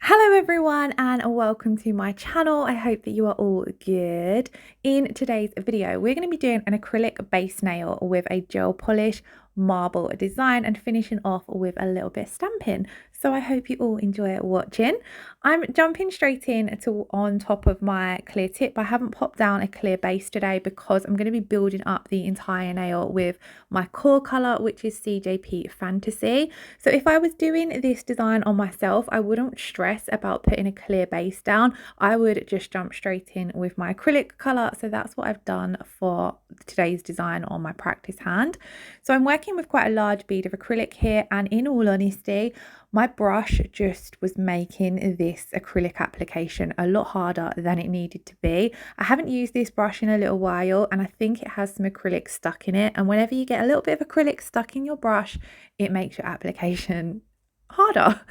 Hello everyone and welcome to my channel. I hope that you are all good. In today's video, we're going to be doing an acrylic base nail with a gel polish marble design and finishing off with a little bit of stamping. So I hope you all enjoy watching. I'm jumping straight in to on top of my clear tip. I haven't popped down a clear base today because I'm going to be building up the entire nail with my core color, which is CJP Fantasy. So if I was doing this design on myself, I wouldn't stress about putting a clear base down. I would just jump straight in with my acrylic color. So that's what I've done for today's design on my practice hand. So I'm working with quite a large bead of acrylic here, and in all honesty, my brush just was making this acrylic application a lot harder than it needed to be. I haven't used this brush in a little while and I think it has some acrylic stuck in it, and whenever you get a little bit of acrylic stuck in your brush, it makes your application harder.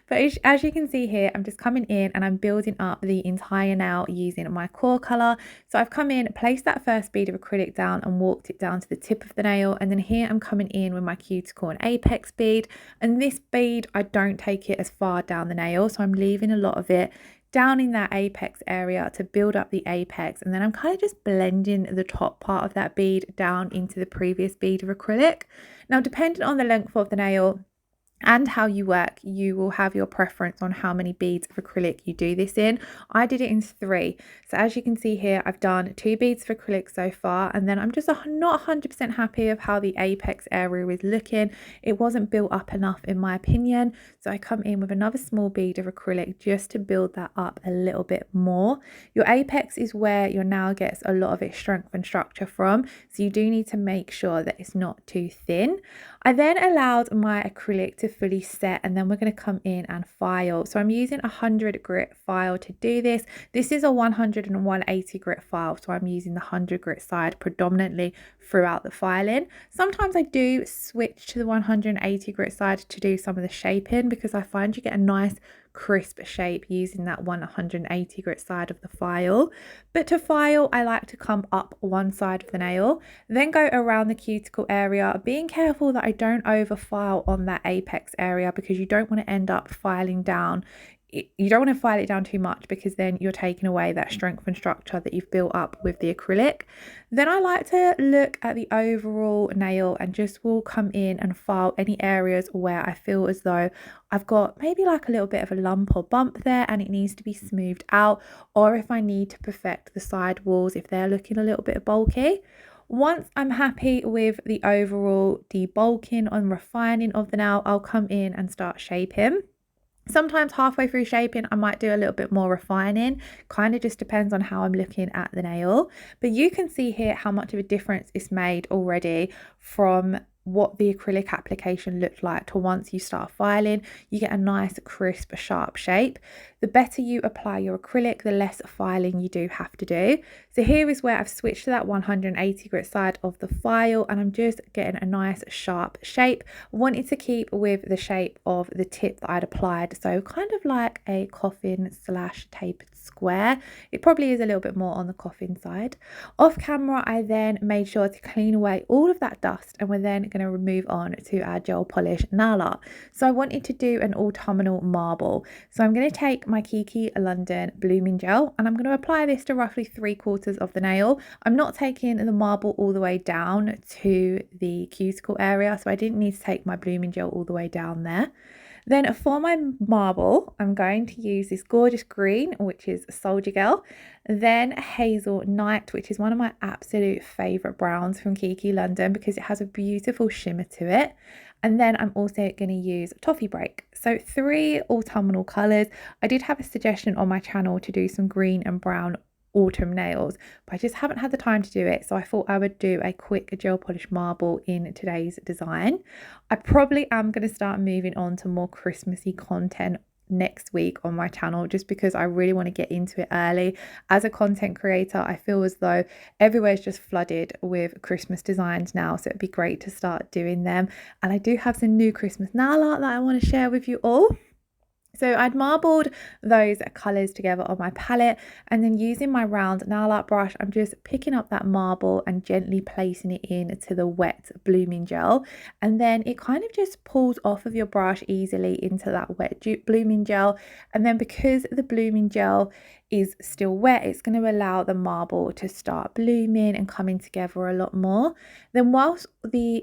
But as you can see here, I'm just coming in and I'm building up the entire nail using my core color. So I've come in, placed that first bead of acrylic down and walked it down to the tip of the nail, and then here I'm coming in with my cuticle and apex bead, and this bead I don't take it as far down the nail, so I'm leaving a lot of it down in that apex area to build up the apex, and then I'm kind of just blending the top part of that bead down into the previous bead of acrylic. Now, depending on the length of the nail and how you work, you will have your preference on how many beads of acrylic you do this in. I did it in 3. So as you can see here, I've done 2 beads of acrylic so far, and then I'm just not 100% happy of how the apex area is looking. It wasn't built up enough in my opinion, so I come in with another small bead of acrylic just to build that up a little bit more. Your apex is where your nail gets a lot of its strength and structure from, so you do need to make sure that it's not too thin. I then allowed my acrylic to fully set, and then we're going to come in and file. So I'm using a 100 grit file to do this. This is a 100 and 180 grit file, so I'm using the 100 grit side predominantly throughout the filing. Sometimes I do switch to the 180 grit side to do some of the shaping because I find you get a nice crisp shape using that 180 grit side of the file. But to file, I like to come up one side of the nail, then go around the cuticle area, being careful that I don't over file on that apex area because you don't want to end up filing down. You don't want to file it down too much because then you're taking away that strength and structure that you've built up with the acrylic. Then I like to look at the overall nail and just will come in and file any areas where I feel as though I've got maybe like a little bit of a lump or bump there and it needs to be smoothed out, or if I need to perfect the side walls if they're looking a little bit bulky. Once I'm happy with the overall debulking and refining of the nail, I'll come in and start shaping. Sometimes halfway through shaping, I might do a little bit more refining. Kind of just depends on how I'm looking at the nail. But you can see here how much of a difference it's made already from what the acrylic application looked like to once you start filing. You get a nice, crisp, sharp shape. The better you apply your acrylic, the less filing you do have to do. So here is where I've switched to that 180 grit side of the file, and I'm just getting a nice sharp shape. Wanted to keep with the shape of the tip that I'd applied, so kind of like a coffin / tapered square. It probably is a little bit more on the coffin side. Off camera, I then made sure to clean away all of that dust, and we're then going to move on to our gel polish nail art. So I wanted to do an autumnal marble, so I'm going to take my Kiki London blooming gel and I'm going to apply this to roughly 3/4 of the nail. I'm not taking the marble all the way down to the cuticle area, so I didn't need to take my blooming gel all the way down there. Then for my marble, I'm going to use this gorgeous green, which is Solidier Girl, then Hazel Night, which is one of my absolute favourite browns from Kiki London because it has a beautiful shimmer to it. And then I'm also going to use Toffee Break. So 3 autumnal colours. I did have a suggestion on my channel to do some green and brown autumn nails, but I just haven't had the time to do it, so I thought I would do a quick gel polish marble in today's design. I probably am going to start moving on to more Christmassy content next week on my channel just because I really want to get into it early. As a content creator, I feel as though everywhere's just flooded with Christmas designs now, so it'd be great to start doing them. And I do have some new Christmas nail art that I want to share with you all. So I'd marbled those colours together on my palette, and then using my round nail art brush, I'm just picking up that marble and gently placing it into the wet blooming gel. And then it kind of just pulls off of your brush easily into that wet blooming gel. And then because the blooming gel is still wet, it's going to allow the marble to start blooming and coming together a lot more. Then whilst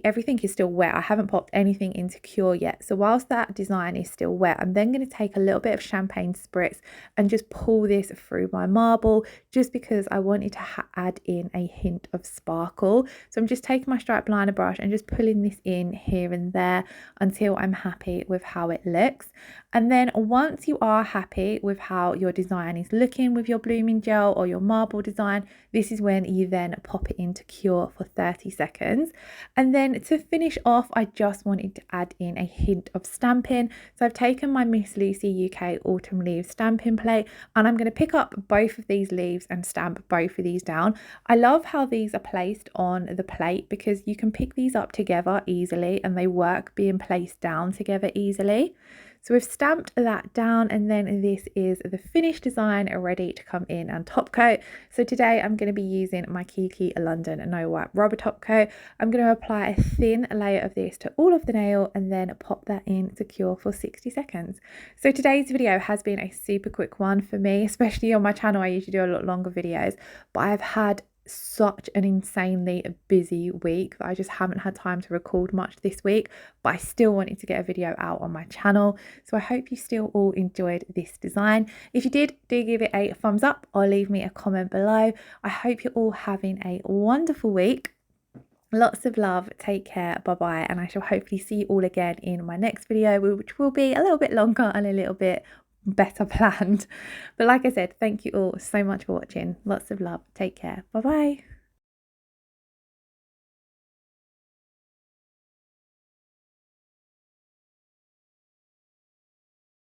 everything is still wet, I haven't popped anything into cure yet, so whilst that design is still wet, I'm then going to take a little bit of champagne spritz and just pull this through my marble, just because I wanted to add in a hint of sparkle. So I'm just taking my striped liner brush and just pulling this in here and there until I'm happy with how it looks. And then once you are happy with how your design is looking with your blooming gel or your marble design, this is when you then pop it into cure for 30 seconds. And then to finish off, I just wanted to add in a hint of stamping. So I've taken my Miss Lucy UK Autumn Leaves stamping plate, and I'm going to pick up both of these leaves and stamp both of these down. I love how these are placed on the plate because you can pick these up together easily and they work being placed down together easily. So we've stamped that down, and then this is the finished design ready to come in and top coat. So today I'm going to be using my Kiki London No Wipe Rubber Top Coat. I'm going to apply a thin layer of this to all of the nail and then pop that in to cure for 60 seconds. So today's video has been a super quick one for me, especially on my channel. I usually do a lot longer videos, but I've had such an insanely busy week that I just haven't had time to record much this week, but I still wanted to get a video out on my channel. So I hope you still all enjoyed this design. If you did, do give it a thumbs up or leave me a comment below. I hope you're all having a wonderful week. Lots of love, take care, bye bye, and I shall hopefully see you all again in my next video, which will be a little bit longer and a little bit better planned. But like I said, thank you all so much for watching. Lots of love, take care, bye bye.